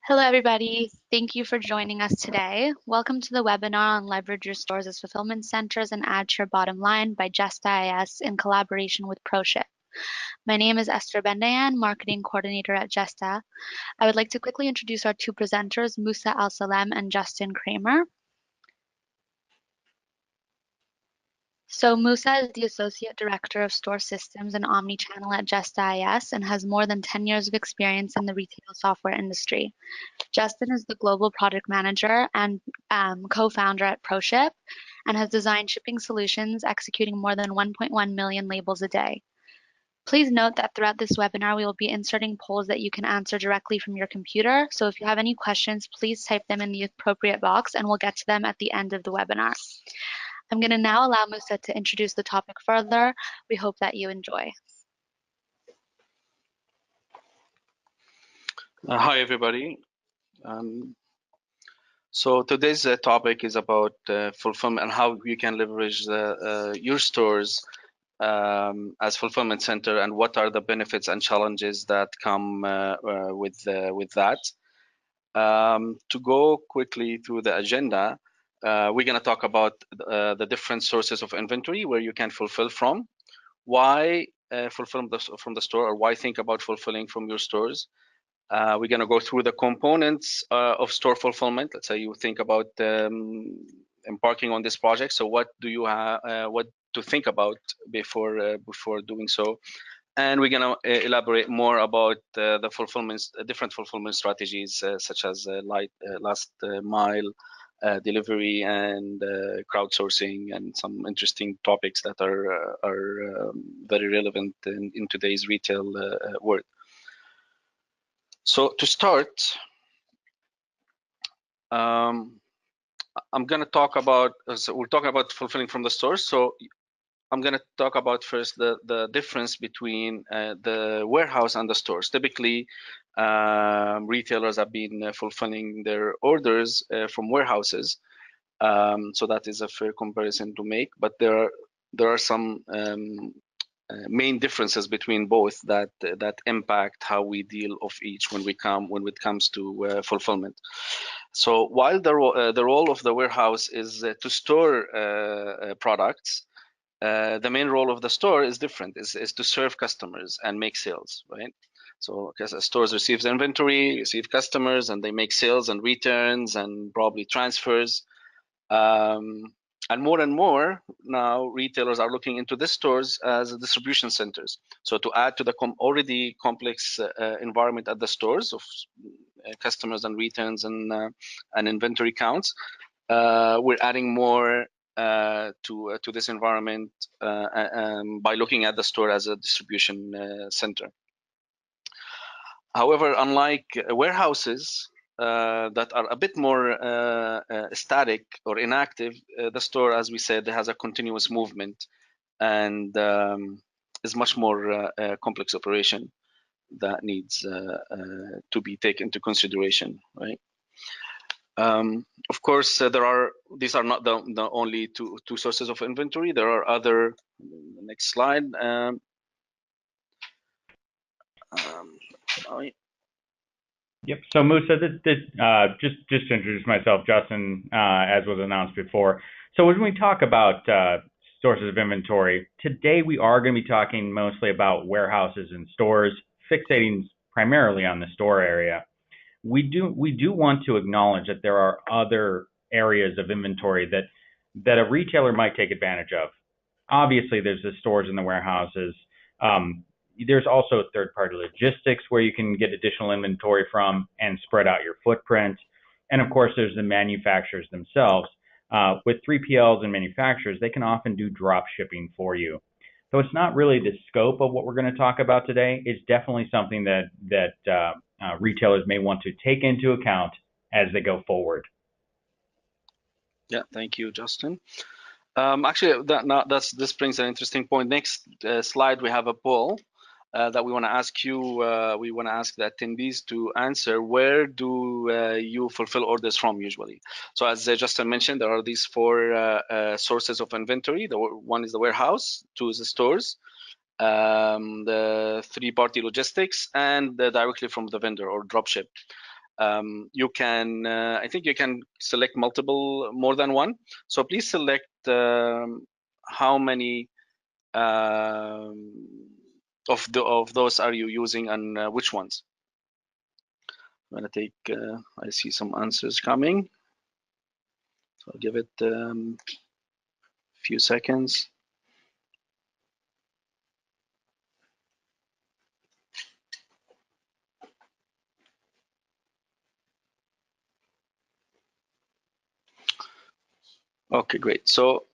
Hello, everybody. Thank you for joining us today. Welcome to the webinar on Leverage Your Stores as Fulfillment Centers and Add to Your Bottom Line by Jesta IS in collaboration with ProShip. My name is Esther Bendayan, Marketing Coordinator at Jesta. I would like to quickly introduce our two presenters, Musa Al-Salem and Justin Kramer. So Musa is the Associate Director of Store Systems and Omnichannel at Jesta IS and has more than 10 years of experience in the retail software industry. Justin is the Global Product Manager and co-founder at ProShip and has designed shipping solutions executing more than 1.1 million labels a day. Please note that throughout this webinar, we will be inserting polls that you can answer directly from your computer. So if you have any questions, please type them in the appropriate box and we'll get to them at the end of the webinar. I'm going to now allow Musa to introduce the topic further. We hope that you enjoy. Hi, everybody. So today's topic is about fulfillment and how you can leverage your stores as fulfillment center, and what are the benefits and challenges that come with that. To go quickly through the agenda, we're going to talk about the different sources of inventory where you can fulfill from, why fulfill from the store, or why think about fulfilling from your stores. We're going to go through the components of store fulfillment. Let's say you think about embarking on this project. So what do you what to think about before doing so? And we're going to elaborate more about the fulfillment, different fulfillment strategies, such as last mile delivery and crowdsourcing, and some interesting topics that are very relevant in today's retail world. So to start, I'm going to talk about, we're talking about fulfilling from the stores. So I'm going to talk about first the difference between the warehouse and the stores. Typically, retailers have been fulfilling their orders from warehouses. So that is a fair comparison to make, but there are some main differences between both that impact how we deal of each when it comes to fulfillment. So while the role of the warehouse is to store products, the main role of the store is different. Is to serve customers and make sales, right? So because stores receives inventory, receive customers, and they make sales and returns and probably transfers. And more now, retailers are looking into the stores as distribution centers. So to add to the already complex environment at the stores of customers and returns and inventory counts, we're adding more to this environment by looking at the store as a distribution center. However, unlike warehouses, that are a bit more static or inactive, the store, as we said, has a continuous movement and is much more complex operation that needs to be taken into consideration, right? Of course, these are not the only two sources of inventory. There are other. The next slide. Yep. So Musa, just to introduce myself, Justin, as was announced before. So when we talk about sources of inventory, today we are going to be talking mostly about warehouses and stores, fixating primarily on the store area. We do want to acknowledge that there are other areas of inventory that a retailer might take advantage of. Obviously, there's the stores and the warehouses. There's also third-party logistics where you can get additional inventory from and spread out your footprint. And of course, there's the manufacturers themselves. With 3PLs and manufacturers, they can often do drop shipping for you. So it's not really the scope of what we're going to talk about today. It's definitely something that retailers may want to take into account as they go forward. Yeah, thank you, Justin. Actually, this brings an interesting point. Next slide, we have a poll that we want to ask you. We want to ask the attendees to answer. Where do you fulfill orders from usually? So as Justin mentioned, there are these four sources of inventory. One is the warehouse, two is the stores, the 3-party logistics, and directly from the vendor or dropship. You can, I think you can select more than one. So please select how many of those are you using and which ones. I'm gonna take. I see some answers coming, so I'll give it a few seconds. Okay, great. So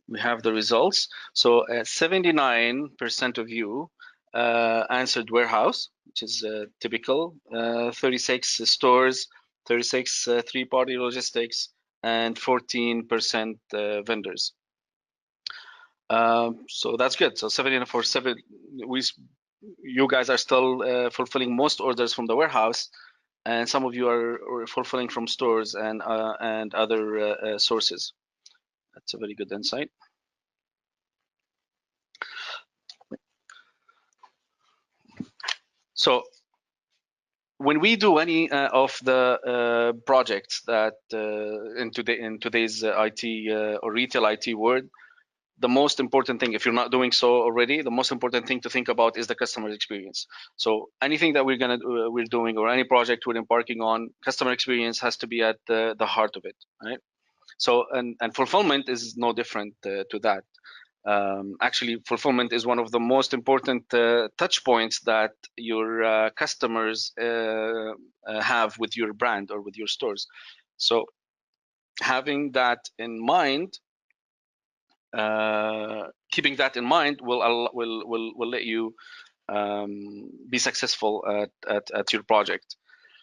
we have the results. So 79% of you answered warehouse, which is typical. 36 stores, 36 three-party logistics, and 14% vendors. So that's good. So 74.7, you guys are still fulfilling most orders from the warehouse, and some of you are fulfilling from stores and other sources. That's a very good insight. So when we do any of the projects that in today's IT or retail IT world, the most important thing, if you're not doing so already, the most important thing to think about is the customer experience. So anything that we're doing, or any project we're embarking on, customer experience has to be at the heart of it, right? So and fulfillment is no different to that. Actually, fulfillment is one of the most important touch points that your customers have with your brand or with your stores. So having that in mind, keeping that in mind will let you be successful at your project.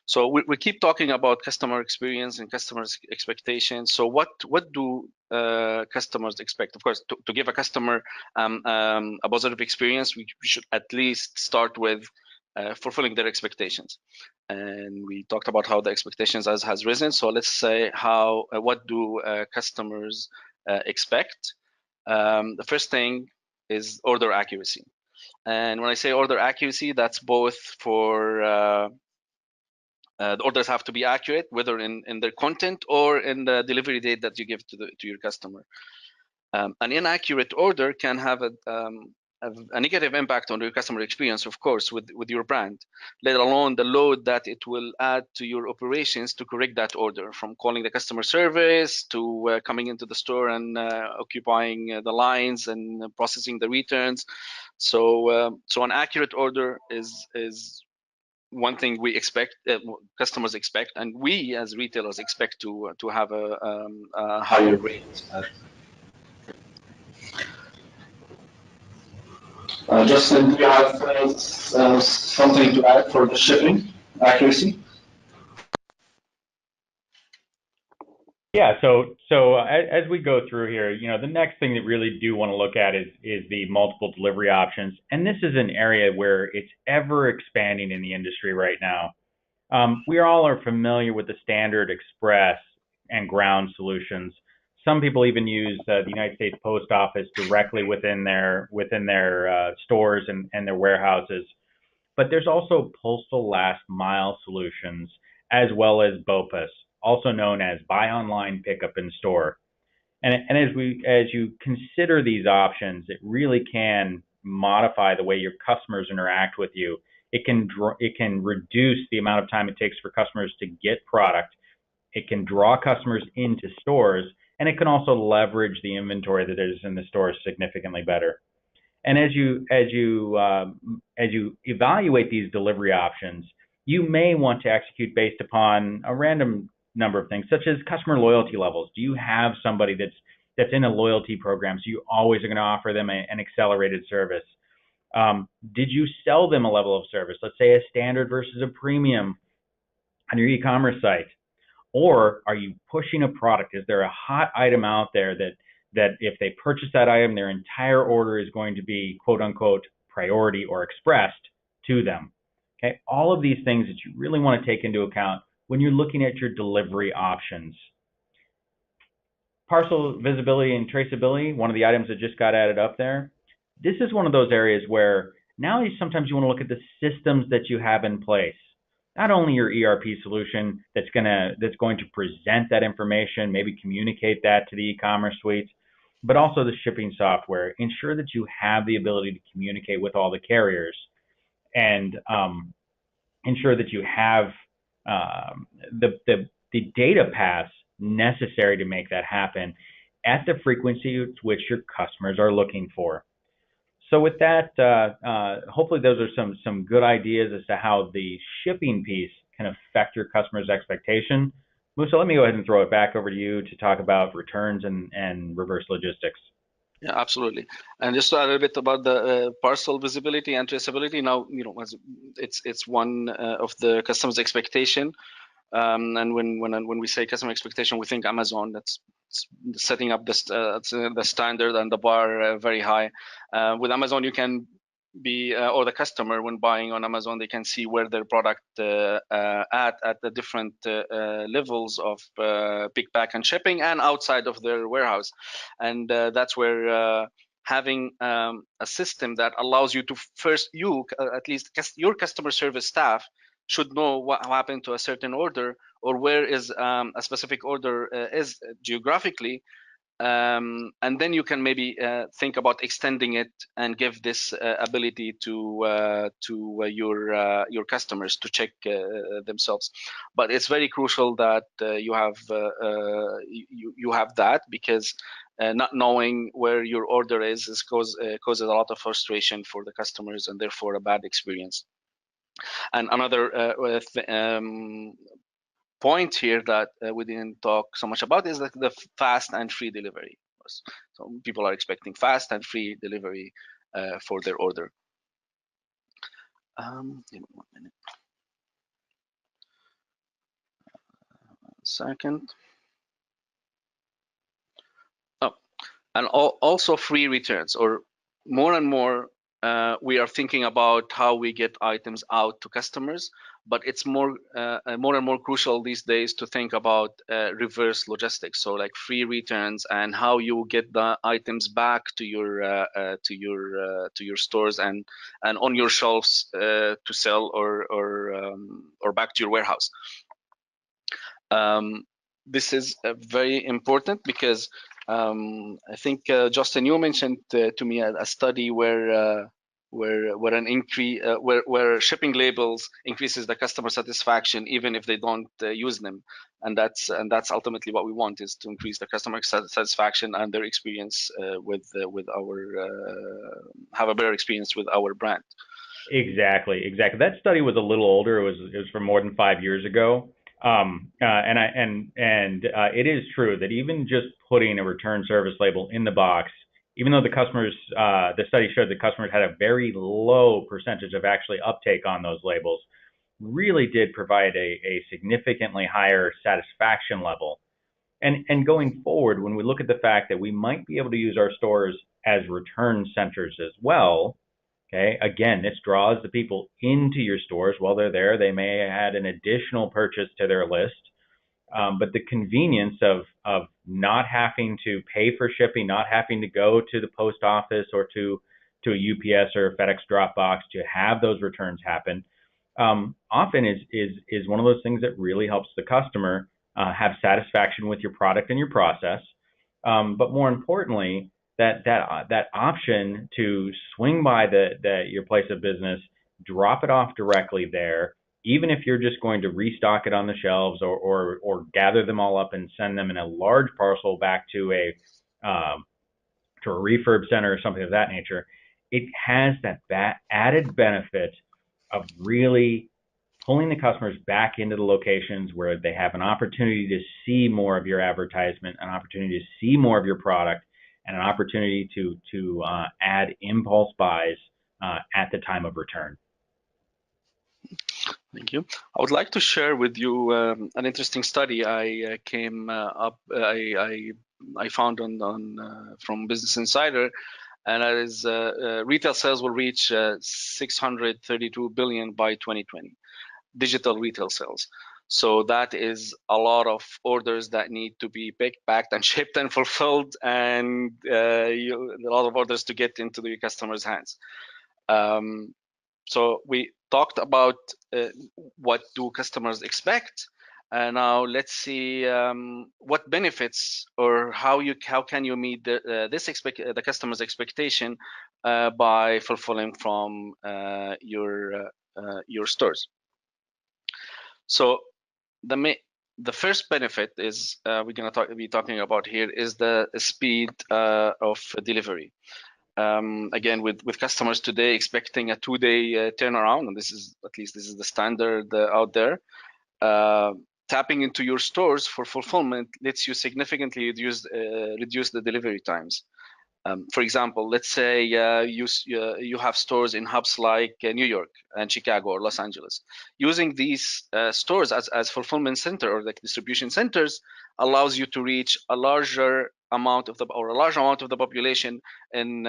So we keep talking about customer experience and customers' expectations. So what do customers expect? Of course, to give a customer a positive experience, we should at least start with fulfilling their expectations. And we talked about how the expectations has risen. So let's say what do customers expect? The first thing is order accuracy. And when I say order accuracy, that's both for the orders have to be accurate, whether in their content or in the delivery date that you give to your customer. An inaccurate order can have a negative impact on your customer experience, of course, with your brand, let alone the load that it will add to your operations to correct that order, from calling the customer service to coming into the store and occupying the lines and processing the returns. So an accurate order is one thing we expect, customers expect, and we as retailers expect to have a higher rate. Justin, do you have something to add for the shipping accuracy? Yeah, so as we go through here, the next thing that we really do want to look at is the multiple delivery options, and this is an area where it's ever expanding in the industry right now. We all are familiar with the standard express and ground solutions. Some people even use the United States Post Office directly within their stores and their warehouses. But there's also postal last mile solutions, as well as BOPUS, also known as buy online, pick up in store. And as you consider these options, it really can modify the way your customers interact with you. It can reduce the amount of time it takes for customers to get product. It can draw customers into stores, and it can also leverage the inventory that is in the stores significantly better. And as you evaluate these delivery options, you may want to execute based upon a random number of things, such as customer loyalty levels. Do you have somebody that's in a loyalty program, so you always are going to offer them an accelerated service? Did you sell them a level of service, let's say a standard versus a premium on your e-commerce site? Or are you pushing a product? Is there a hot item out there that if they purchase that item, their entire order is going to be quote unquote priority or expressed to them? Okay, all of these things that you really want to take into account when you're looking at your delivery options. Parcel visibility and traceability, one of the items that just got added up there. This is one of those areas where now sometimes you want to look at the systems that you have in place. not only your ERP solution that's going to present that information, maybe communicate that to the e-commerce suites, but also the shipping software. Ensure that you have the ability to communicate with all the carriers, and ensure that you have the data paths necessary to make that happen at the frequency which your customers are looking for. So with that, hopefully those are some good ideas as to how the shipping piece can affect your customer's expectation. Musa, let me go ahead and throw it back over to you to talk about returns and reverse logistics. Yeah, absolutely. And just to add a bit about the parcel visibility and traceability. Now, it's one of the customer's expectation. And when we say customer expectation, we think Amazon. That's setting up the standard and the bar very high. With Amazon, you can be or the customer, when buying on Amazon, they can see where their product at the different levels of pick, pack, and shipping, and outside of their warehouse. And that's where having a system that allows you to first, at least your customer service staff should know what happened to a certain order, or where is a specific order is geographically, and then you can maybe think about extending it and give this ability to your customers to check themselves. But it's very crucial that you have that, because not knowing where your order is causes a lot of frustration for the customers, and therefore a bad experience. And another point here that we didn't talk so much about is the fast and free delivery. So people are expecting fast and free delivery for their order. Give me 1 minute. Second. Oh, and also free returns, or more and more we are thinking about how we get items out to customers, but it's more and more crucial these days to think about reverse logistics. So like free returns, and how you get the items back to your stores and on your shelves to sell, or back to your warehouse. This is very important, because I think Justin, you mentioned to me a study where an increase where shipping labels increases the customer satisfaction even if they don't use them, and that's ultimately what we want, is to increase the customer satisfaction and their experience with our have a better experience with our brand. Exactly. That study was a little older. It was from more than 5 years ago. It is true that even just putting a return service label in the box, even though the study showed that customers had a very low percentage of actually uptake on those labels, really did provide a significantly higher satisfaction level. And going forward, when we look at the fact that we might be able to use our stores as return centers as well, okay, again, this draws the people into your stores. While they're there, they may add an additional purchase to their list. But the convenience of not having to pay for shipping, not having to go to the post office or to a UPS or a FedEx drop box to have those returns happen, often is one of those things that really helps the customer have satisfaction with your product and your process. But more importantly, that option to swing by your place of business, drop it off directly there, even if you're just going to restock it on the shelves, or gather them all up and send them in a large parcel back to a refurb center or something of that nature, it has that added benefit of really pulling the customers back into the locations where they have an opportunity to see more of your advertisement, an opportunity to see more of your product, and an opportunity to add impulse buys at the time of return. Thank you. I would like to share with you an interesting study I found on from Business Insider, and that is retail sales will reach 632 billion by 2020. Digital retail sales. So that is a lot of orders that need to be picked, packed, and shipped and fulfilled, and a lot of orders to get into the customer's hands. So we talked about what do customers expect. Now let's see what benefits or how can you meet the customer's expectation by fulfilling from your stores. So the first benefit is we're going to be talking about here is the speed of delivery. Again, with customers today expecting a 2-day turnaround, and this is the standard out there. Tapping into your stores for fulfillment lets you significantly reduce the delivery times. For example, let's say you have stores in hubs like New York and Chicago or Los Angeles. Using these stores as fulfillment center or like distribution centers allows you to reach a large amount of the population in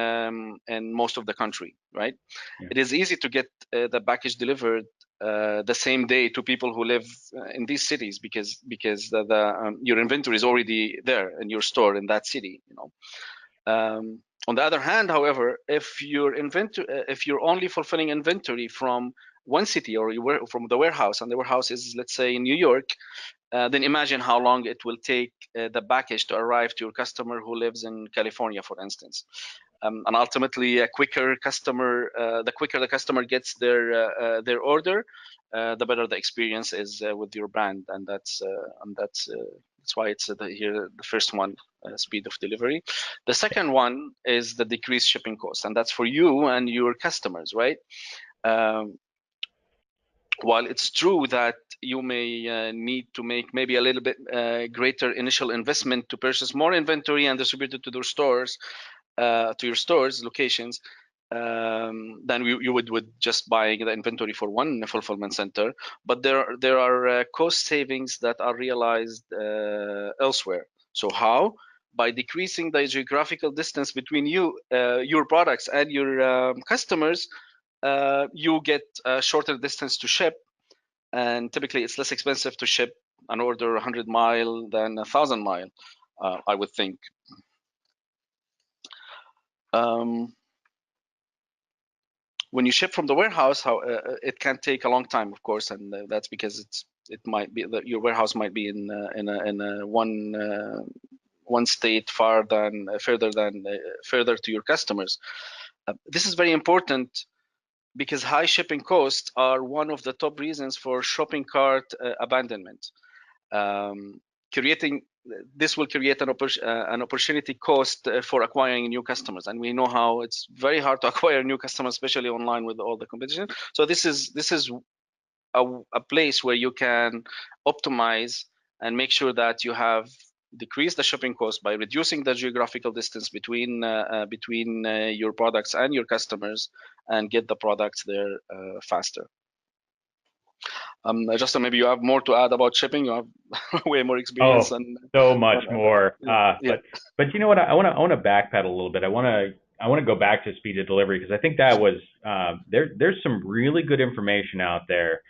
most of the country, right? Yeah. It is easy to get the package delivered the same day to people who live in these cities because your inventory is already there in your store in that city, you know. On the other hand, however, if you're only fulfilling inventory from one city or from the warehouse, and the warehouse is, let's say, in New York, then imagine how long it will take the package to arrive to your customer who lives in California, for instance. And ultimately, the quicker the customer gets their order, the better the experience is with your brand, and that's why it's here the first one, speed of delivery. The second one is the decreased shipping cost, and that's for you and your customers, right? While it's true that you may need to make maybe a little bit greater initial investment to purchase more inventory and distribute it to their stores, to your stores locations, than you would with just buying the inventory for one fulfillment center. But there are cost savings that are realized elsewhere. So how? By decreasing the geographical distance between your products and your customers, you get a shorter distance to ship, and typically it's less expensive to ship an order 100 mile than 1,000 mile, I would think. When you ship from the warehouse, it can take a long time, of course, and that's because it might be that your warehouse might be in one state further to your customers. This is very important because high shipping costs are one of the top reasons for shopping cart abandonment. This will create an opportunity cost for acquiring new customers, and we know how it's very hard to acquire new customers, especially online with all the competition. So this is a place where you can optimize and make sure that you have decreased the shipping cost by reducing the geographical distance between your products and your customers, and get the products there faster. Justin, maybe you have more to add about shipping. You have way more experience. So much more. Yeah. But you know what? I want to backpedal a little bit. I want to go back to speed of delivery because I think that was there's some really good information out there.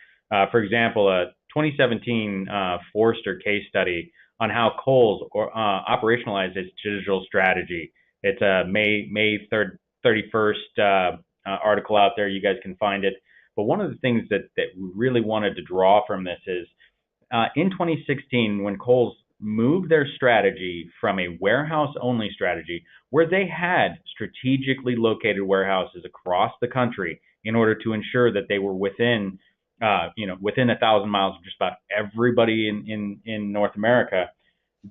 For example, a 2017 Forrester case study on how Kohl's operationalized its digital strategy. It's a May 31st article out there. You guys can find it. But one of the things that we really wanted to draw from this is in 2016, when Kohl's moved their strategy from a warehouse-only strategy, where they had strategically located warehouses across the country in order to ensure that they were within 1,000 miles of just about everybody in North America,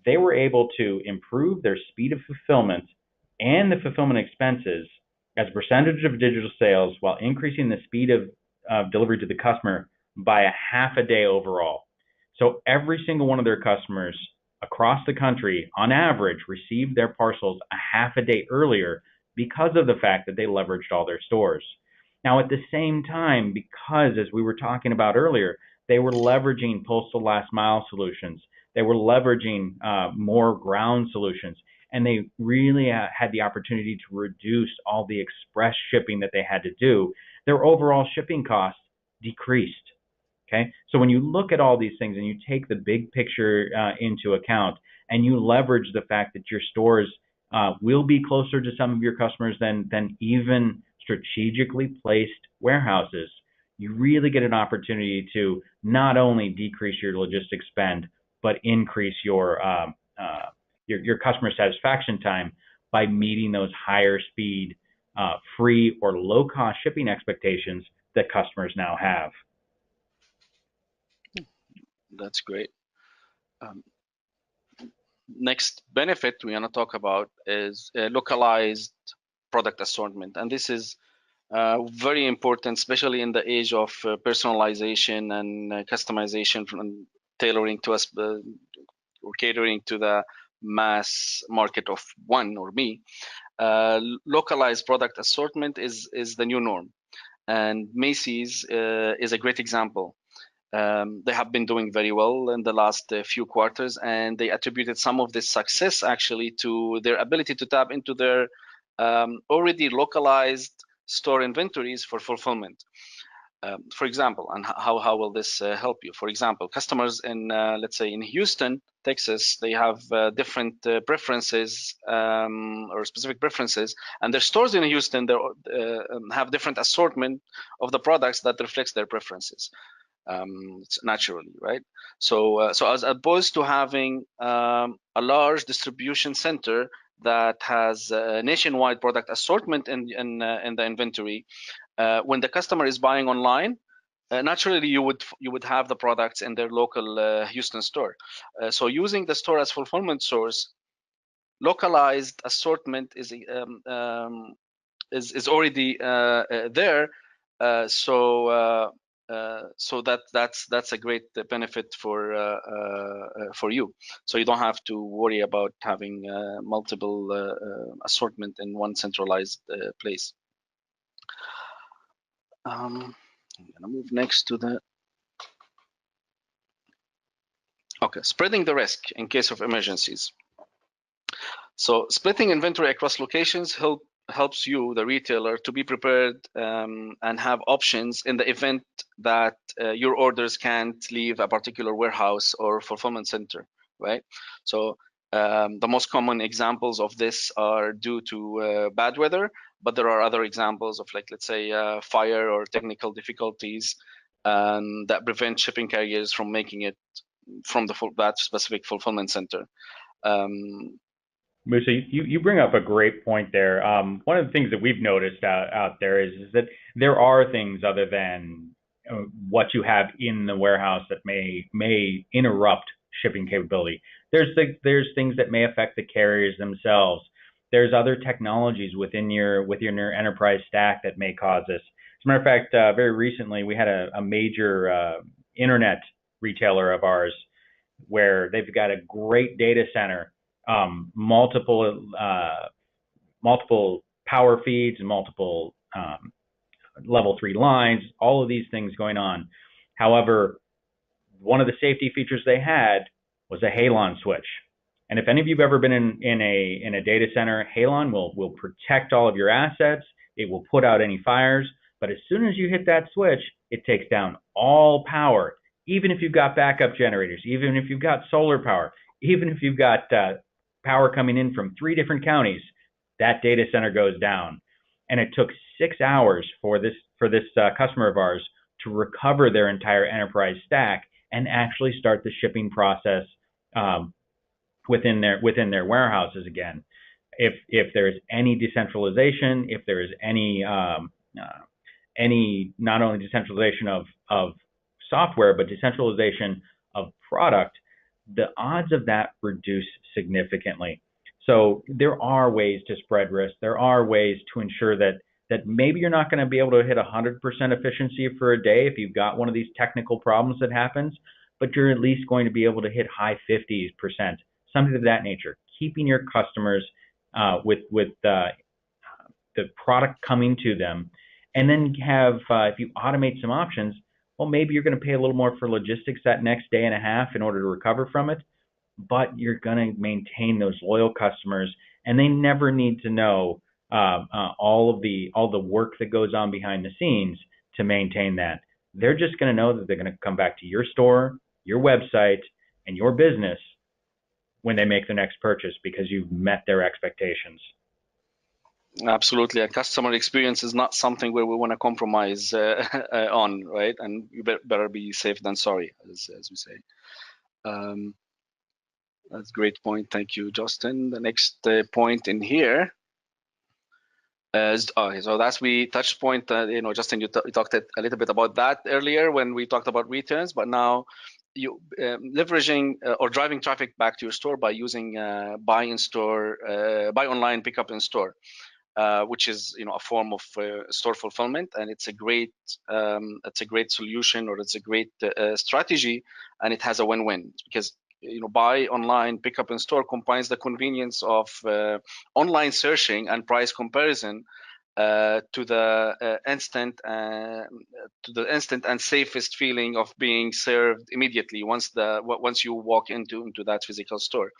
they were able to improve their speed of fulfillment and the fulfillment expenses as a percentage of digital sales while increasing the speed of delivery to the customer by a half a day overall. So every single one of their customers across the country, on average, received their parcels a half a day earlier because of the fact that they leveraged all their stores. Now, at the same time, because as we were talking about earlier, they were leveraging postal last mile solutions, they were leveraging more ground solutions, and they really had the opportunity to reduce all the express shipping that they had to do. Their overall shipping costs decreased. Okay, so when you look at all these things and you take the big picture into account, and you leverage the fact that your stores will be closer to some of your customers than even strategically placed warehouses, you really get an opportunity to not only decrease your logistics spend, but increase your customer satisfaction time by meeting those higher speed, free or low cost shipping expectations that customers now have. That's great. Next benefit we want to talk about is localized product assortment, and this is very important, especially in the age of personalization and customization and tailoring to us or catering to the mass market of one or me. Localized product assortment is the new norm, and Macy's is a great example. They have been doing very well in the last few quarters, and they attributed some of this success actually to their ability to tap into their already localized store inventories for fulfillment. For example, and how will this help you? For example, customers in, let's say in Houston, Texas, they have different preferences or specific preferences, and their stores in Houston they have different assortment of the products that reflects their preferences. It's naturally, right? So as opposed to having a large distribution center that has a nationwide product assortment in the inventory, when the customer is buying online, naturally you would have the products in their local Houston store. So using the store as fulfillment source, localized assortment is already there. So that's a great benefit for you. So you don't have to worry about having multiple assortment in one centralized place. I'm gonna move next to the spreading the risk in case of emergencies. So splitting inventory across locations helps you, the retailer, to be prepared and have options in the event that your orders can't leave a particular warehouse or fulfillment center, right? So the most common examples of this are due to bad weather, but there are other examples of, like, let's say fire or technical difficulties that prevent shipping carriers from making it from that specific fulfillment center. Musa, you bring up a great point there. One of the things that we've noticed out there is that there are things other than what you have in the warehouse that may interrupt shipping capability. There's things that may affect the carriers themselves. There's other technologies within your enterprise stack that may cause this. As a matter of fact, very recently we had a major internet retailer of ours where they've got a great data center, multiple power feeds and multiple level 3 lines, all of these things going on. However, one of the safety features they had was a halon switch. And if any of you've ever been in a data center, halon will protect all of your assets. It will put out any fires. But as soon as you hit that switch, it takes down all power, even if you've got backup generators, even if you've got solar power, even if you've got power coming in from 3 different counties, that data center goes down. And it took 6 hours for this customer of ours to recover their entire enterprise stack and actually start the shipping process within their warehouses again. If there's any decentralization, if there is any not only decentralization of software but decentralization of product, the odds of that reduce significantly. So there are ways to spread risk. There are ways to ensure that maybe you're not going to be able to hit 100% efficiency for a day if you've got one of these technical problems that happens, but you're at least going to be able to hit high 50%, something of that nature. Keeping your customers with the product coming to them, and then have if you automate some options, well, maybe you're going to pay a little more for logistics that next day and a half in order to recover from it, but you're going to maintain those loyal customers, and they never need to know all the work that goes on behind the scenes to maintain that. They're just going to know that they're going to come back to your store, your website, and your business when they make the next purchase because you've met their expectations. Absolutely, a customer experience is not something where we want to compromise on, right? And you better be safe than sorry, as we say. That's a great point. Thank you, Justin. The next point in here is okay. So that's we touch point. Justin, you talked a little bit about that earlier when we talked about returns, but now you leveraging or driving traffic back to your store by using buy in store, buy online, pick up in store. Which is a form of store fulfillment, and it's a great solution, or it's a great strategy, and it has a win-win because buy online, pick up in store combines the convenience of online searching and price comparison to the instant and safest feeling of being served immediately once you walk into that physical store.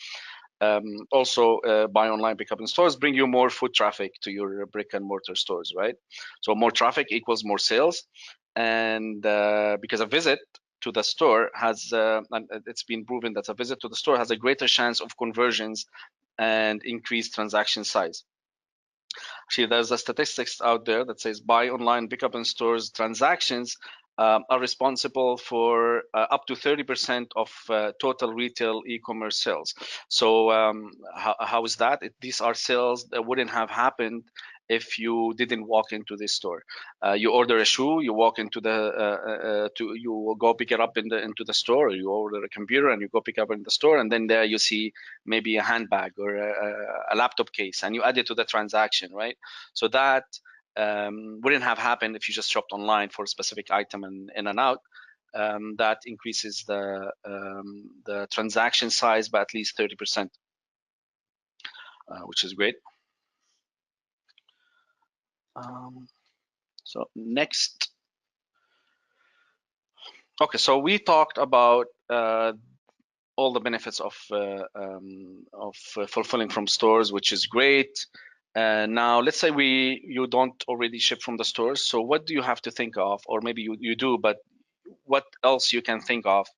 Also, buy online, pick up in stores bring you more foot traffic to your brick and mortar stores, right? So more traffic equals more sales, and because a visit to the store has, and it's been proven that a visit to the store has a greater chance of conversions and increased transaction size. Actually, there's a statistics out there that says buy online, pick up in stores transactions are responsible for up to 30% of total retail e-commerce sales. So how is that? These are sales that wouldn't have happened if you didn't walk into this store. You order a shoe, you walk into you will go pick it up into the store. Or you order a computer and you go pick up in the store, and then there you see maybe a handbag or a laptop case, and you add it to the transaction, right? So that wouldn't have happened if you just shopped online for a specific item and in and out. That increases the transaction size by at least 30%, which is great. So next, okay, so we talked about all the benefits of fulfilling from stores, which is great. Now, let's say you don't already ship from the stores. So what do you have to think of, or maybe you do, but what else you can think of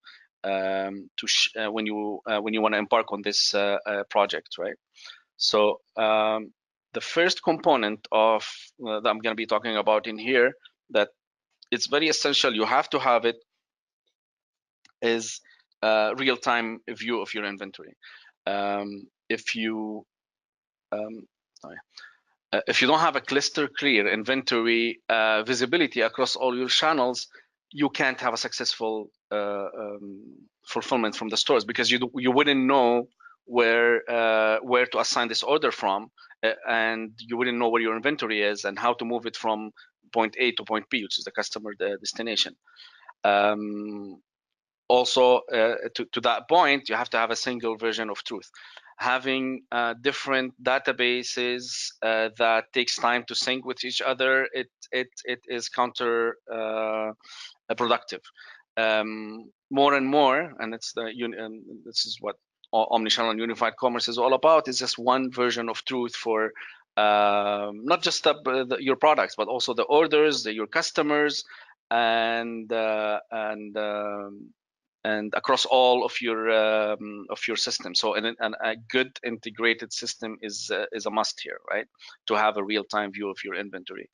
when you want to embark on this project, right? So the first component of that I'm going to be talking about in here, that it's very essential, you have to have it, is real-time view of your inventory. If you don't have a cluster clear inventory visibility across all your channels, you can't have a successful fulfillment from the stores, because you wouldn't know where to assign this order from, and you wouldn't know where your inventory is and how to move it from point A to point B, which is the customer destination. Also, to that point, you have to have a single version of truth. Having different databases that takes time to sync with each other, it is counterproductive. More and more, and this is what omnichannel and unified commerce is all about, is just one version of truth for not just your products, but also the orders, your customers, and across all of your system. So a good integrated system is a must here, right? To have a real-time view of your inventory.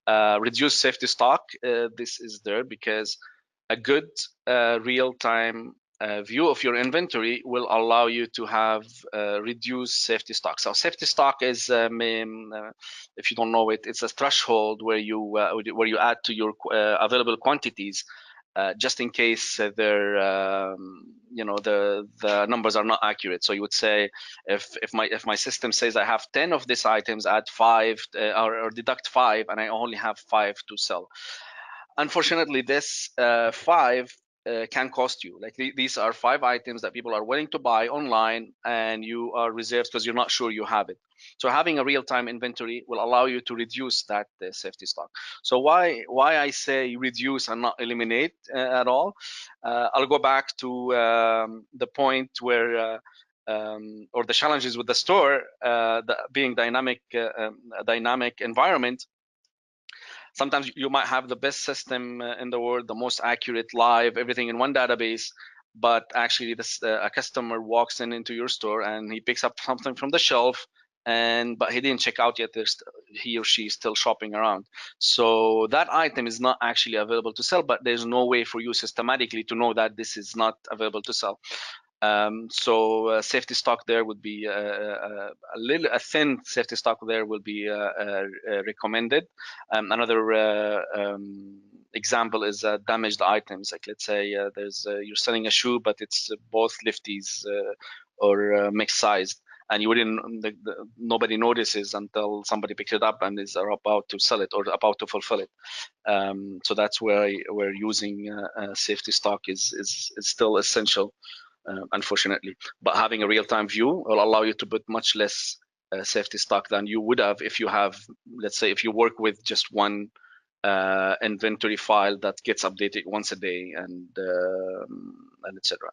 Reduce safety stock. This is there because a good real-time view of your inventory will allow you to have reduced safety stock. So safety stock is, if you don't know it, it's a threshold where you add to your available quantities, just in case the numbers are not accurate. So you would say, if my system says I have 10 of these items, add 5 or deduct 5, and I only have 5 to sell. Unfortunately, this 5 can cost you. Like these are 5 items that people are willing to buy online, and you are reserved because you're not sure you have it. So having a real-time inventory will allow you to reduce that safety stock. So why I say reduce and not eliminate at all? I'll go back to the point where or the challenges with the store, being dynamic environment. Sometimes you might have the best system in the world, the most accurate, live, everything in one database, but actually a customer walks into your store and he picks up something from the shelf, but he didn't check out yet he or she is still shopping around. So that item is not actually available to sell, but there's no way for you systematically to know that this is not available to sell. So safety stock there would be a thin safety stock there will be recommended. Another example is damaged items. Like let's say you're selling a shoe, but it's both lifties or mixed sized, and you wouldn't nobody notices until somebody picks it up and is about to sell it or about to fulfill it. So that's where using safety stock is still essential. Unfortunately, but having a real-time view will allow you to put much less safety stock than you would have if you have, let's say, if you work with just one inventory file that gets updated once a day and etc.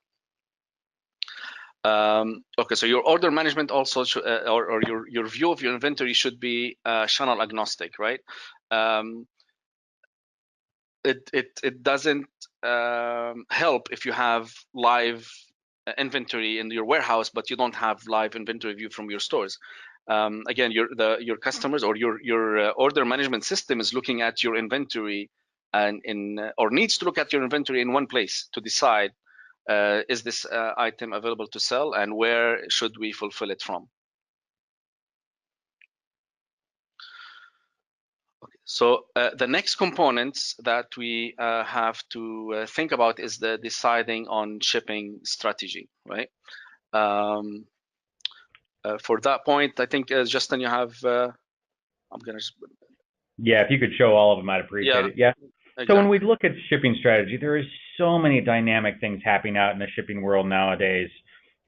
Okay, so your order management also or your view of your inventory should be channel agnostic, right? It doesn't help if you have live inventory in your warehouse, but you don't have live inventory view from your stores. Again, your customers or your order management system is looking at your inventory and or needs to look at your inventory in one place to decide is this item available to sell and where should we fulfill it from. So the next components that we have to think about is the deciding on shipping strategy, right? For that point, I think Justin, you have. I'm gonna. Yeah, if you could show all of them, I'd appreciate it. Yeah. Exactly. So when we look at shipping strategy, there is so many dynamic things happening out in the shipping world nowadays.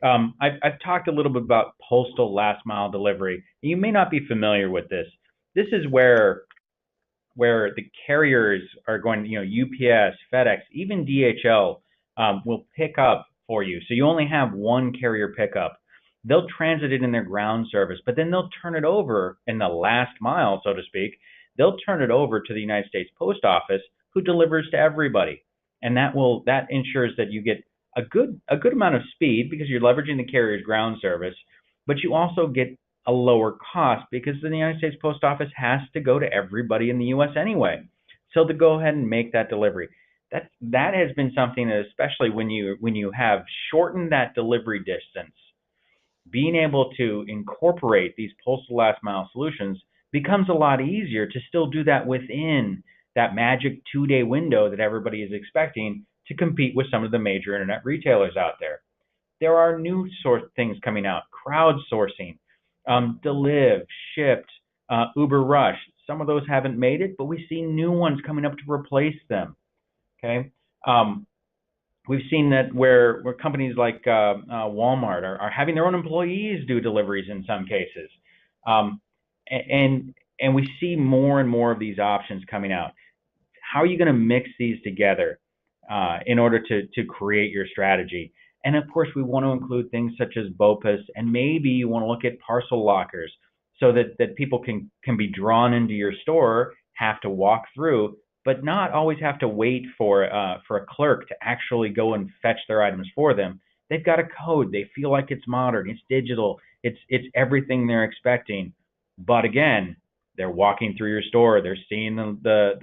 I've talked a little bit about postal last mile delivery. You may not be familiar with this. This is where the carriers are going, UPS, FedEx, even DHL will pick up for you. So you only have one carrier pickup. They'll transit it in their ground service, but then they'll turn it over in the last mile, so to speak. They'll turn it over to the United States Post Office, who delivers to everybody. And that ensures that you get a good amount of speed because you're leveraging the carrier's ground service, but you also get a lower cost because the United States Post Office has to go to everybody in the U.S. anyway. So to go ahead and make that delivery, that has been something that, especially when you have shortened that delivery distance, being able to incorporate these postal last mile solutions becomes a lot easier to still do that within that magic 2-day window that everybody is expecting to compete with some of the major internet retailers out there. There are new things coming out, crowdsourcing, Deliv, Shipt, Uber Rush. Some of those haven't made it, but we see new ones coming up to replace them. Okay, we've seen that where companies like Walmart are having their own employees do deliveries in some cases, and we see more and more of these options coming out. How are you going to mix these together in order to create your strategy? And of course, we want to include things such as BOPUS, and maybe you want to look at parcel lockers so that people can be drawn into your store, have to walk through, but not always have to wait for a clerk to actually go and fetch their items for them. They've got a code. They feel like it's modern. It's digital. It's everything they're expecting. But again, they're walking through your store. They're seeing the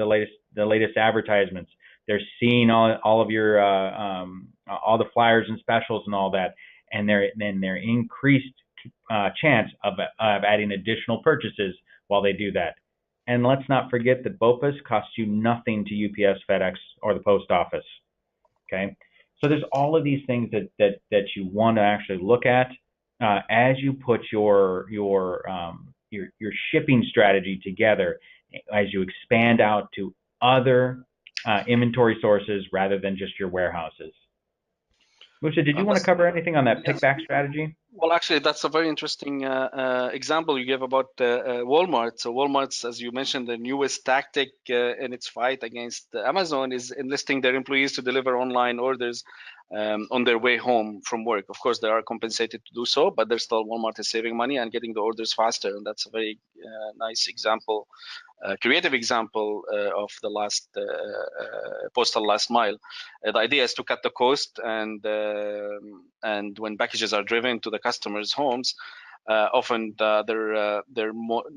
latest advertisements. They're seeing all of your all the flyers and specials and all that, and their increased chance of adding additional purchases while they do that. And let's not forget that BOPUS costs you nothing to UPS, FedEx, or the post office. Okay, so there's all of these things that you want to actually look at as you put your shipping strategy together, as you expand out to other inventory sources rather than just your warehouses. Musa, did you want to cover anything on that pickback strategy? Well, actually, that's a very interesting example you gave about Walmart. So Walmart's, as you mentioned, the newest tactic in its fight against Amazon is enlisting their employees to deliver online orders on their way home from work. Of course, they are compensated to do so, but they're still, Walmart is saving money and getting the orders faster. And that's a very nice example, creative example of the last postal last mile. The idea is to cut the cost, and when packages are driven to the customers' homes, often they're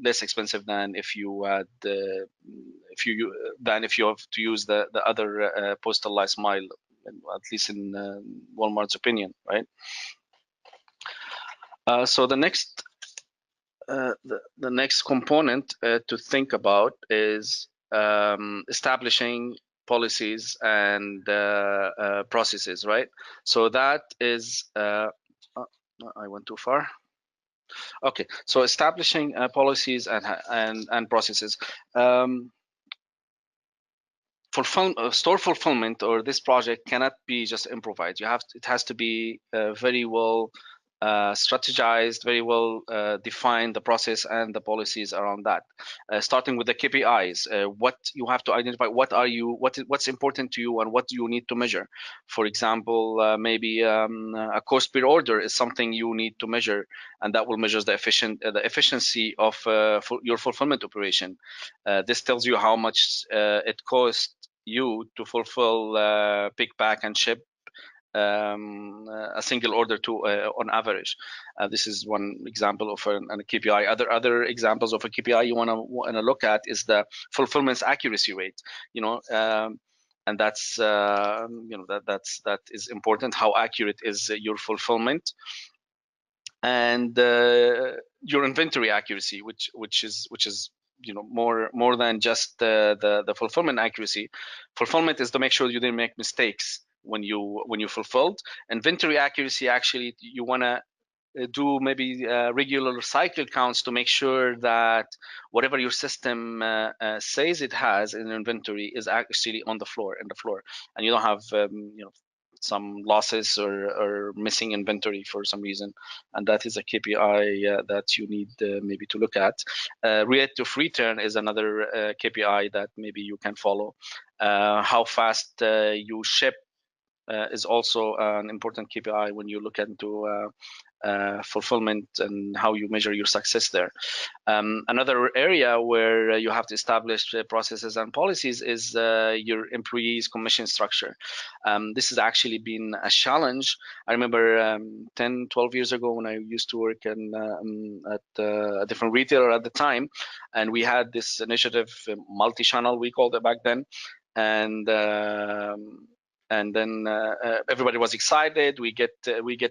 less expensive than if you had than if you have to use the other postal last mile, at least in Walmart's opinion, right? So the next component to think about is establishing policies and processes, right? So that is I went too far. Okay, so establishing policies and processes. Store fulfillment or this project cannot be just improvised. It has to be very well strategized, very well defined, the process and the policies around that. Starting with the KPIs, what you have to identify, what's important to you and what you need to measure. For example, maybe a cost per order is something you need to measure, and that will measure the efficiency of your fulfillment operation. This tells you how much it costs you to fulfill pick, pack, and ship a single order to on average. This is one example of a KPI. Other examples of a KPI you want to look at is the fulfillment's accuracy rate. And that's that is important. How accurate is your fulfillment? And your inventory accuracy, which is more than just the fulfillment accuracy. Fulfillment is to make sure you didn't make mistakes when you fulfilled. Inventory accuracy, actually, you want to do maybe regular cycle counts to make sure that whatever your system says it has in inventory is actually in the floor, and you don't have some losses or missing inventory for some reason. And that is a KPI that you need maybe to look at. Rate of return is another KPI that maybe you can follow. How fast you ship is also an important KPI when you look into fulfillment and how you measure your success there. Another area where you have to establish processes and policies is your employees' commission structure. This has actually been a challenge. I remember 10, 12 years ago when I used to work at a different retailer at the time, and we had this initiative, multi-channel, we called it back then, and then everybody was excited. We get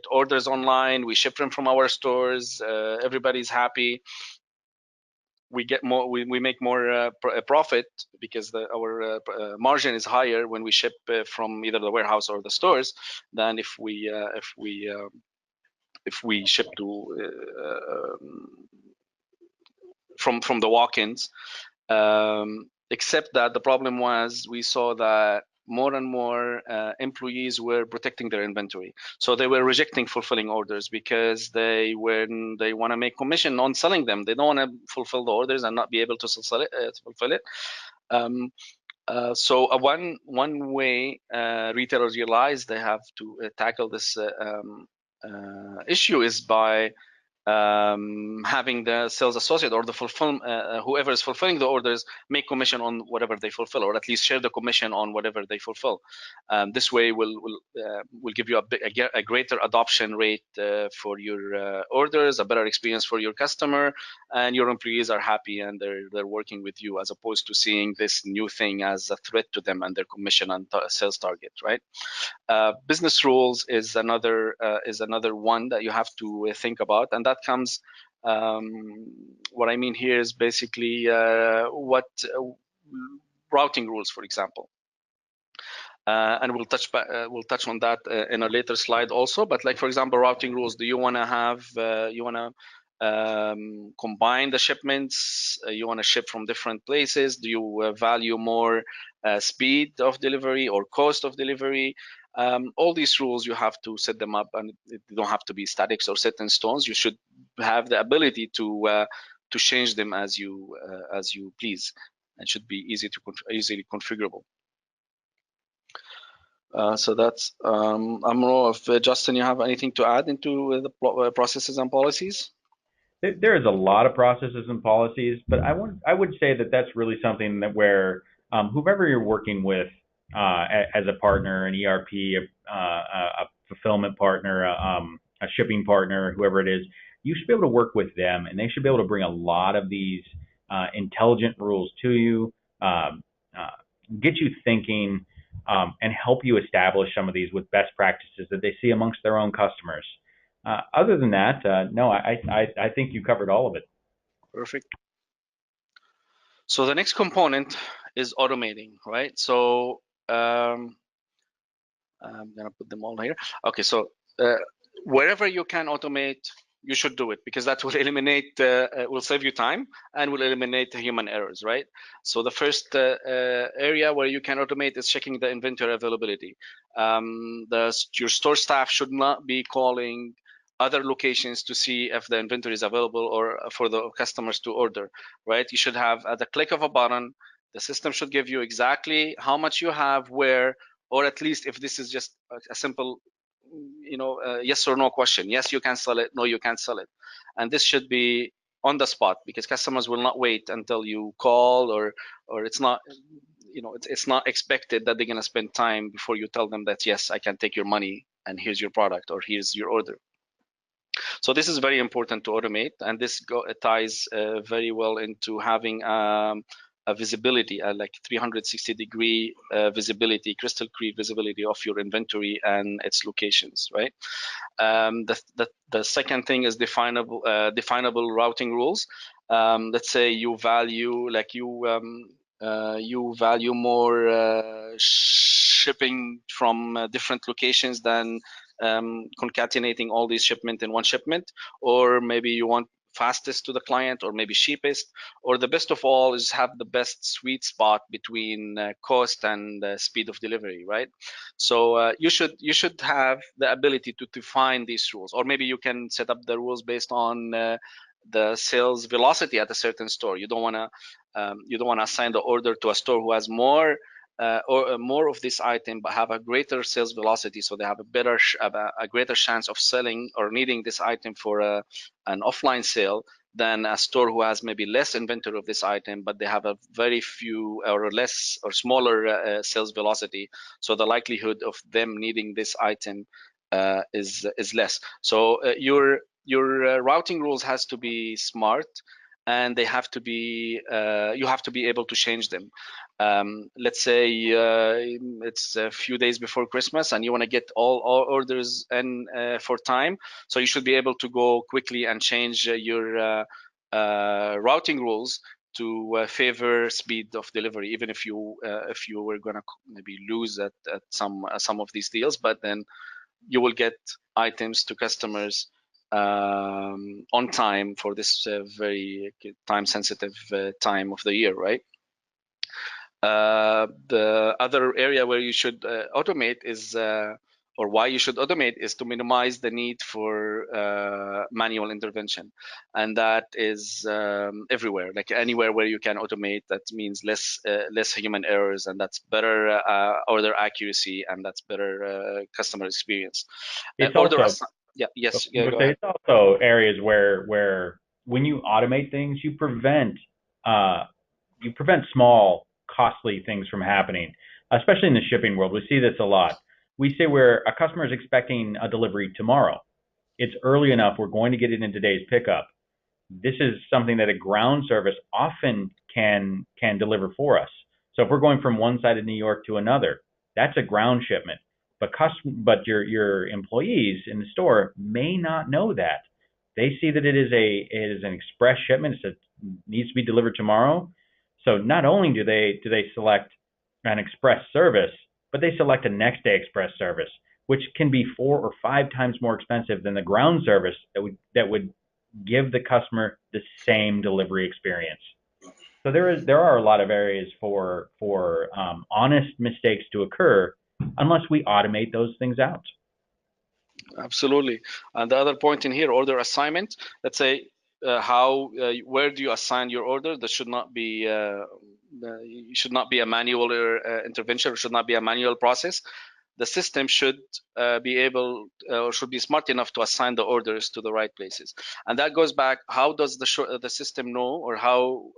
orders online. We ship them from our stores. Everybody's happy. We get more. We make more profit because our margin is higher when we ship from either the warehouse or the stores than if we ship from the walk-ins. Except that the problem was we saw that more and more employees were protecting their inventory. So they were rejecting fulfilling orders because they want to make commission on selling them. They don't want to fulfill the orders and not be able to fulfill it. So one way retailers realize they have to tackle this issue is by having the sales associate or the whoever is fulfilling the orders make commission on whatever they fulfill, or at least share the commission on whatever they fulfill. This way will give you a greater adoption rate for your orders, a better experience for your customer, and your employees are happy and they're working with you, as opposed to seeing this new thing as a threat to them and their commission and sales target, right? Business rules is another one that you have to think about, and that comes. What I mean here is basically what routing rules, for example, and we'll touch on that in a later slide also. But like, for example, routing rules. Do you want to have combine the shipments? You want to ship from different places? Do you value more speed of delivery or cost of delivery? All these rules, you have to set them up, and they don't have to be statics or set in stones. You should have the ability to change them as you please, and should be easily configurable. So that's I don't know if Justin, you have anything to add into the processes and policies? There is a lot of processes and policies, but I would say that that's really something that where whoever you're working with as a partner, an ERP, a fulfillment partner, a shipping partner, whoever it is, you should be able to work with them, and they should be able to bring a lot of these intelligent rules to you, um, get you thinking, and help you establish some of these with best practices that they see amongst their own customers. Other than that, no, I think you covered all of it. Perfect. So the next component is automating, right? So I'm gonna put them all here. Okay, so wherever you can automate, you should do it, because that will eliminate, will save you time and will eliminate human errors, right? So the first area where you can automate is checking the inventory availability. Your store staff should not be calling other locations to see if the inventory is available or for the customers to order, right? You should have, at the click of a button, the system should give you exactly how much you have, where, or at least if this is just a simple, yes or no question. Yes, you can sell it. No, you can't sell it. And this should be on the spot, because customers will not wait until you call, or it's not, it's not expected that they're going to spend time before you tell them that, yes, I can take your money and here's your product or here's your order. So this is very important to automate, and this ties very well into having a visibility, like 360-degree visibility, crystal clear visibility of your inventory and its locations, right? The second thing is definable routing rules. Let's say you value, like you value more shipping from different locations than concatenating all these shipment in one shipment, or maybe you want fastest to the client, or maybe cheapest, or the best of all is have the best sweet spot between cost and speed of delivery, right? So you should have the ability to define these rules, or maybe you can set up the rules based on the sales velocity at a certain store. You don't want to assign the order to a store who has more more of this item but have a greater sales velocity, so they have a greater chance of selling or needing this item for an offline sale, than a store who has maybe less inventory of this item but they have a very few or less or smaller sales velocity, so the likelihood of them needing this item is less. So your routing rules has to be smart, and they have to be you have to be able to change them. Let's say it's a few days before Christmas and you want to get all orders in for time, so you should be able to go quickly and change your routing rules to favor speed of delivery, even if you were going to maybe lose at some of these deals, but then you will get items to customers on time for this very time sensitive time of the year, right? The other area where you should automate is, or why you should automate, is to minimize the need for manual intervention, and that is everywhere. Like anywhere where you can automate, that means less human errors, and that's better order accuracy, and that's better customer experience. It's also, Go ahead. it's also areas where when you automate things, you prevent small costly things from happening, especially in the shipping world. We see this a lot. We say where a customer is expecting a delivery tomorrow. It's early enough. We're going to get it in today's pickup. This is something that a ground service often can deliver for us. So if we're going from one side of New York to another, that's a ground shipment. But your employees in the store may not know that. They see that it is an express shipment. It needs to be delivered tomorrow. So not only do they select an express service, but they select a next day express service, which can be 4 or 5 times more expensive than the ground service that would give the customer the same delivery experience. So there are a lot of areas for honest mistakes to occur unless we automate those things out. Absolutely. And the other point in here, order assignment. Let's say where do you assign your order? That should not be a manual intervention. It should not be a manual process. The system should be able or should be smart enough to assign the orders to the right places. And that goes back, how does the system know, or how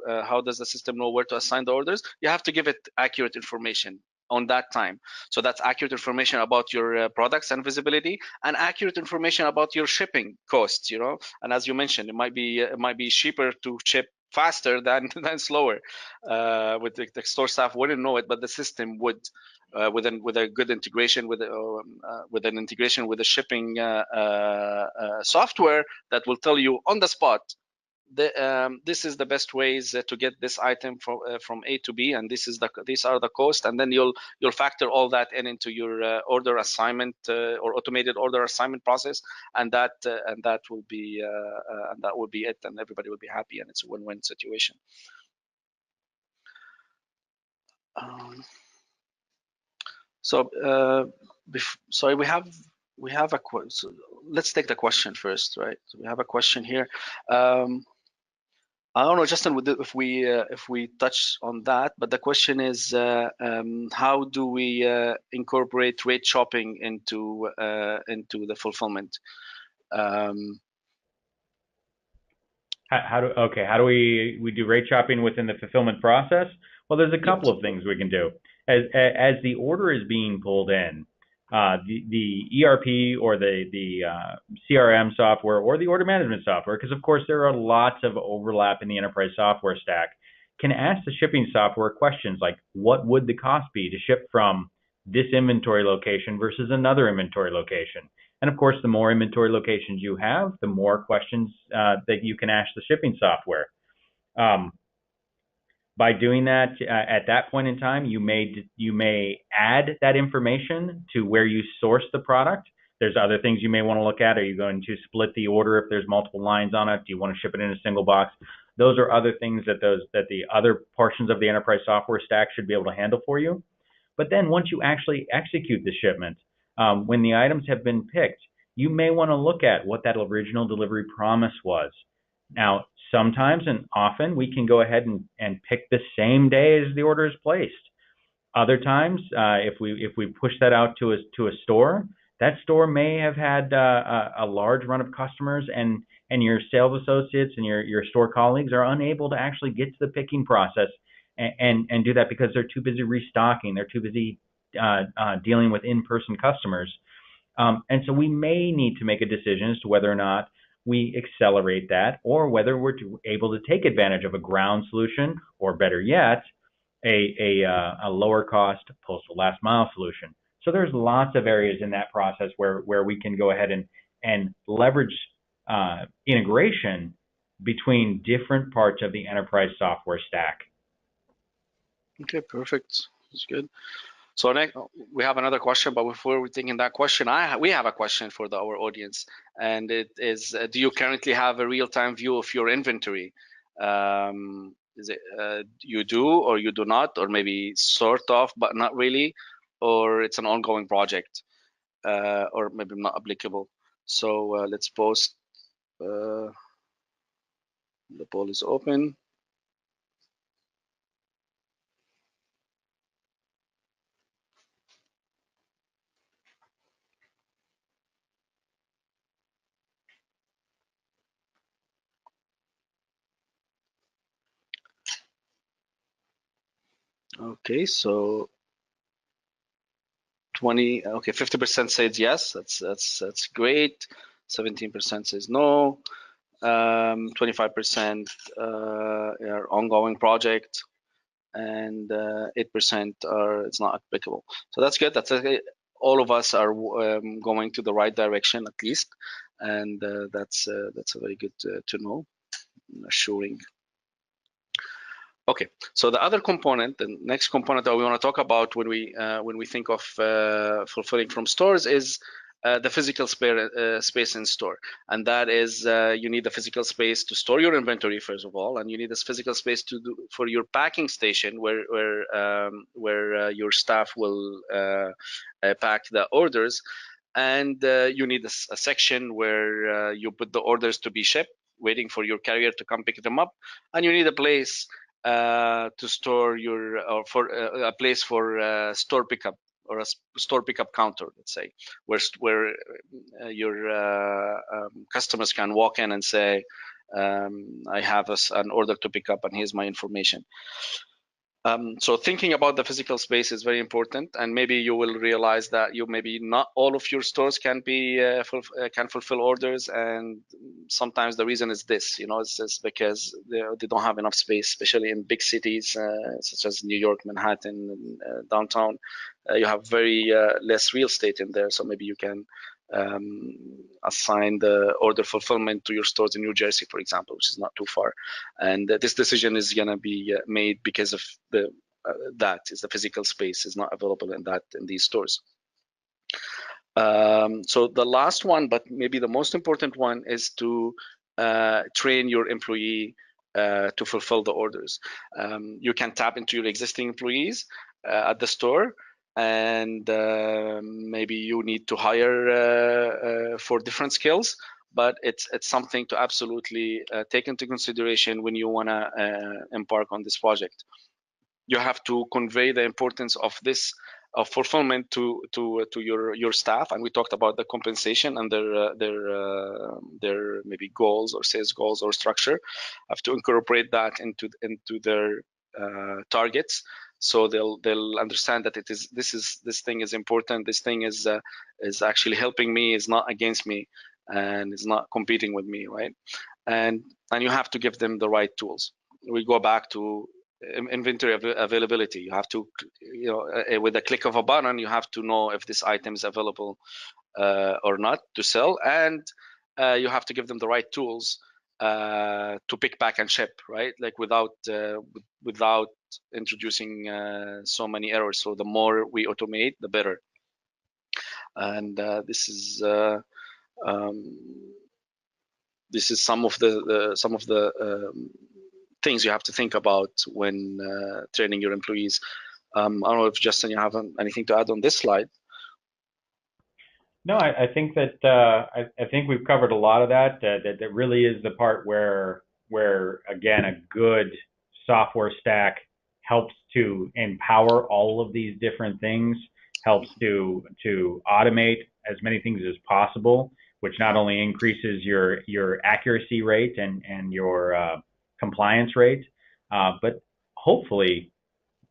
does the system know where to assign the orders? You have to give it accurate information on that time. So that's accurate information about your products and visibility, and accurate information about your shipping costs. And as you mentioned, it might be cheaper to ship faster than slower. With the store staff wouldn't know it, but the system would. With a good integration with an integration with the shipping software that will tell you on the spot, this is the best ways to get this item from A to B, and these are the costs, and then you'll factor all that into your order assignment or automated order assignment process, and that will be it, and everybody will be happy, and it's a win-win situation. Sorry, we have a question. So let's take the question first, right? So we have a question here. I don't know, Justin, if we touch on that, but the question is, how do we incorporate rate shopping into the fulfillment? How do we do rate shopping within the fulfillment process? Well, there's a couple of things we can do. As the order is being pulled in, the ERP or the CRM software or the order management software, because of course there are lots of overlap in the enterprise software stack, can ask the shipping software questions like, what would the cost be to ship from this inventory location versus another inventory location? And of course, the more inventory locations you have, the more questions that you can ask the shipping software. By doing that, at that point in time, you may add that information to where you source the product. There's other things you may want to look at. Are you going to split the order if there's multiple lines on it? Do you want to ship it in a single box? Those are other things that the other portions of the enterprise software stack should be able to handle for you. But then once you actually execute the shipment, when the items have been picked, you may want to look at what that original delivery promise was. Now, sometimes and often we can go ahead and pick the same day as the order is placed. Other times, if we push that out to a store, that store may have had a large run of customers, and your sales associates and your store colleagues are unable to actually get to the picking process and do that because they're too busy restocking, they're too busy dealing with in-person customers. And so we may need to make a decision as to whether or not we accelerate that, or whether we're able to take advantage of a ground solution, or better yet, a lower cost postal last mile solution. So there's lots of areas in that process where we can go ahead and leverage integration between different parts of the enterprise software stack. Okay, perfect. That's good. So next, we have another question, but before we think in that question, we have a question for our audience, and it is: do you currently have a real-time view of your inventory? Is it you do or you do not, or maybe sort of, but not really, or it's an ongoing project, or maybe not applicable? So let's post. The poll is open. Okay, so 50% says yes. That's great. 17% says no. 25% are ongoing project, and 8% are it's not applicable. So that's good. That's all of us are going to the right direction at least, and that's a very good to know, assuring. Okay, so the other component, the next component that we want to talk about when we think of fulfilling from stores is the physical space in store, and that is you need the physical space to store your inventory first of all, and you need this physical space for your packing station where your staff will pack the orders, and you need a section where you put the orders to be shipped, waiting for your carrier to come pick them up, and you need a place to store or for a place for store pickup, or a store pickup counter, let's say, where your customers can walk in and say, I have an order to pick up and here's my information. So thinking about the physical space is very important, and maybe you will realize that maybe not all of your stores can be can fulfill orders, and sometimes the reason is this, it's just because they don't have enough space, especially in big cities such as New York, Manhattan, downtown. You have very less real estate in there, so maybe you can assign the order fulfillment to your stores in New Jersey, for example, which is not too far. And this decision is going to be made because of that is the physical space is not available in these stores. So the last one, but maybe the most important one, is to train your employee to fulfill the orders. You can tap into your existing employees at the store, and maybe you need to hire for different skills, but it's something to absolutely take into consideration when you want to embark on this project. You have to convey the importance of this fulfillment to your staff, and we talked about the compensation and their maybe goals or sales goals or structure. Have to incorporate that into their targets, so they'll understand that this thing is important. This thing is actually helping me, is not against me, and is not competing with me, right? And you have to give them the right tools. We go back to inventory availability. You have to, with the click of a button, you have to know if this item is available or not to sell, and you have to give them the right tools to pick, pack, and ship, right? Like without introducing so many errors. So the more we automate, the better. And this is some of the things you have to think about when training your employees. I don't know if Justin, you have anything to add on this slide. No, I think that I think we've covered a lot of that. That really is the part where again a good software stack helps to empower all of these different things, helps to automate as many things as possible, which not only increases your accuracy rate and your compliance rate, but hopefully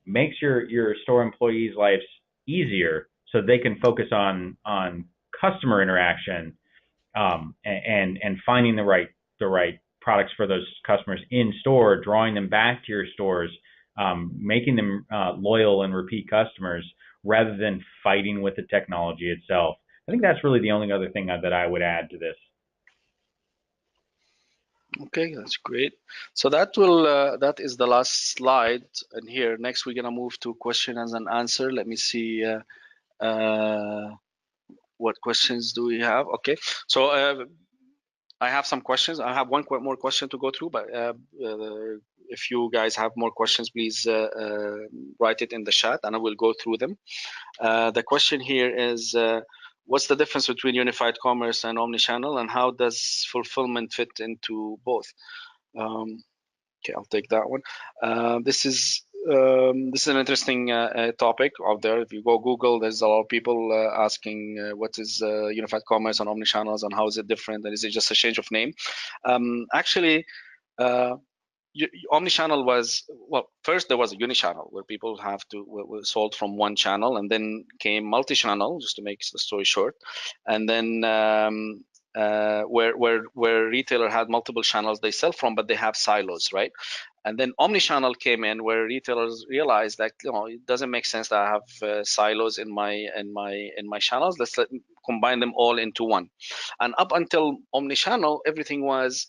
makes your store employees' lives easier so they can focus on customer interaction and finding the right products for those customers in store, drawing them back to your stores, making them loyal and repeat customers rather than fighting with the technology itself. I think that's really the only other thing that I would add to this. Okay, that's great. So that is the last slide. And here, next we're gonna move to question and answer. Let me see what questions do we have. Okay, so I have some questions. I have one more question to go through, but if you guys have more questions, please write it in the chat and I will go through them. The question here is, what's the difference between unified commerce and omnichannel, and how does fulfillment fit into both? Okay, I'll take that one. This is an interesting topic out there. If you go Google, there's a lot of people asking what is unified commerce and omnichannels, and how is it different, and is it just a change of name? Actually, omnichannel was, well, first there was a unichannel where people were sold from one channel, and then came multi-channel, just to make the story short, and then where retailer had multiple channels they sell from, but they have silos, right? And then omnichannel came in, where retailers realized that it doesn't make sense that I have silos in my channels. Let's combine them all into one. And up until omnichannel, everything was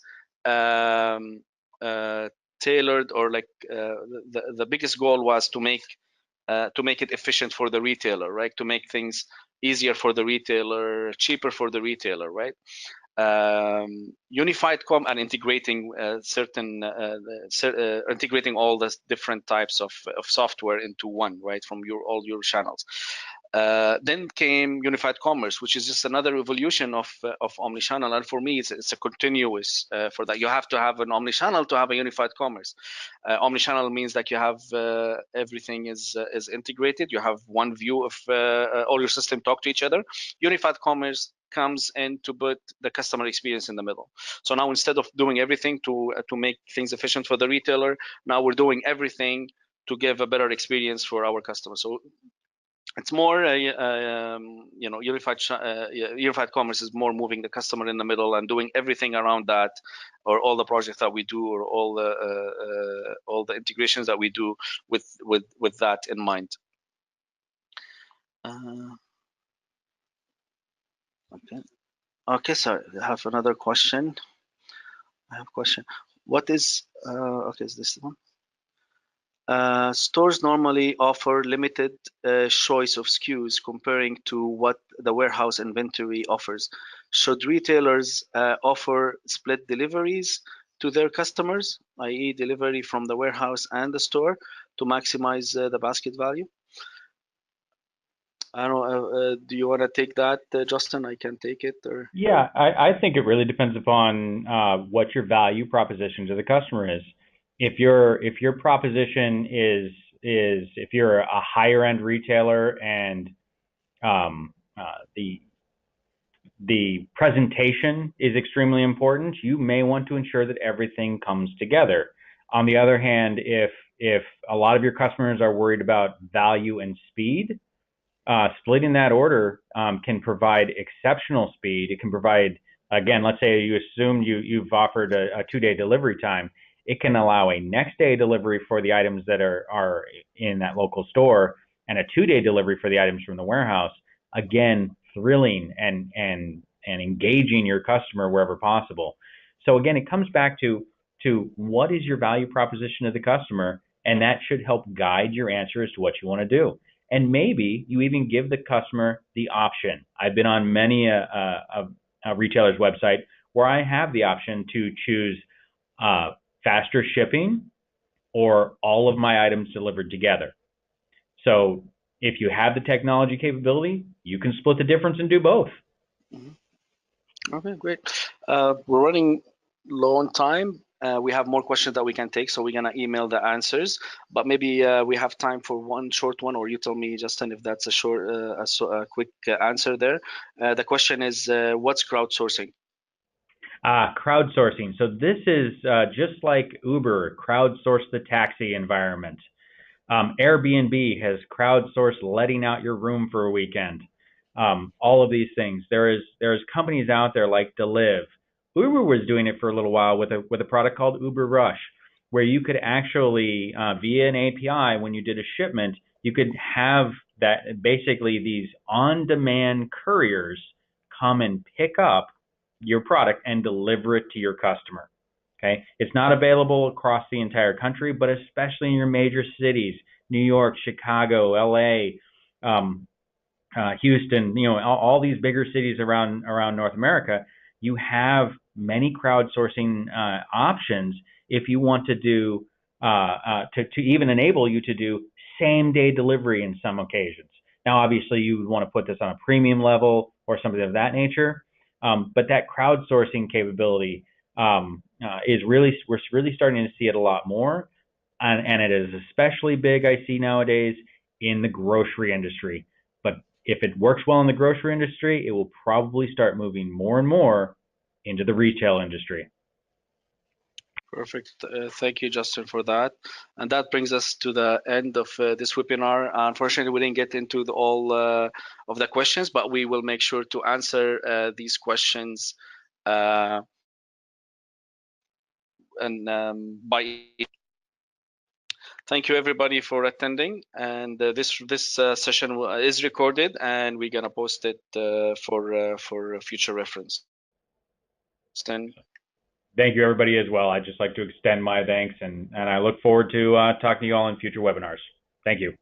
tailored, or like the biggest goal was to make it efficient for the retailer, right? To make things easier for the retailer, cheaper for the retailer, right? Unified and integrating integrating all the different types of software into one, right, from all your channels. Then came unified commerce, which is just another evolution of omnichannel. And for me, it's a continuous for that. You have to have an omnichannel to have a unified commerce. Omnichannel means that you have everything is integrated. You have one view of all your system talk to each other. Unified commerce comes in to put the customer experience in the middle. So now, instead of doing everything to make things efficient for the retailer, now we're doing everything give a better experience for our customers. So it's more, unified commerce is more moving the customer in the middle and doing everything around that, or all the projects that we do, or all the integrations that we do with that in mind. Okay. So I have another question. What is is this one? Stores normally offer limited choice of SKUs comparing to what the warehouse inventory offers. Should retailers offer split deliveries to their customers, i.e. delivery from the warehouse and the store, to maximize the basket value? I don't know, do you want to take that, Justin? I can take it. Or Yeah, I think it really depends upon what your value proposition to the customer is. If your proposition is if you're a higher end retailer and the presentation is extremely important, you may want to ensure that everything comes together. On the other hand, if a lot of your customers are worried about value and speed, splitting that order can provide exceptional speed. It can provide, again, let's say you assume you've offered a 2-day delivery time. It can allow a next day delivery for the items that are in that local store, and a 2-day delivery for the items from the warehouse. Again, thrilling and engaging your customer wherever possible. So again, it comes back to what is your value proposition to the customer, and that should help guide your answer as to what you want to do. And maybe you even give the customer the option. I've been on many a retailer's website where I have the option to choose faster shipping or all of my items delivered together. So if you have the technology capability, you can split the difference and do both. Okay, great. We're running low on time. We have more questions that we can take, so we're gonna email the answers. But maybe we have time for one short one, or you tell me, Justin, if that's a short, a quick answer there. The question is, what's crowdsourcing? Crowdsourcing. So this is just like Uber crowdsourced the taxi environment. Airbnb has crowdsourced letting out your room for a weekend. All of these things. There's companies out there like Deliv. Uber was doing it for a little while with a product called Uber Rush, where you could actually via an API, when you did a shipment, you could have that basically these on-demand couriers come and pick up your product and deliver it to your customer. Okay, it's not available across the entire country, but especially in your major cities, New York, Chicago, LA, Houston, all these bigger cities around North America, you have many crowdsourcing options if you want to do to even enable you to do same day delivery in some occasions. Now, obviously, you would want to put this on a premium level or something of that nature, but that crowdsourcing capability we're really starting to see it a lot more, and it is especially big, I see nowadays, in the grocery industry. But if it works well in the grocery industry, it will probably start moving more and more into the retail industry. Perfect. Thank you, Justin, for that. And that brings us to the end of this webinar. Unfortunately, we didn't get into all of the questions, but we will make sure to answer these questions by. Thank you, everybody, for attending. And this session is recorded, and we're gonna post it for future reference. Justin. Thank you, everybody, as well. I'd just like to extend my thanks, and I look forward to talking to you all in future webinars. Thank you.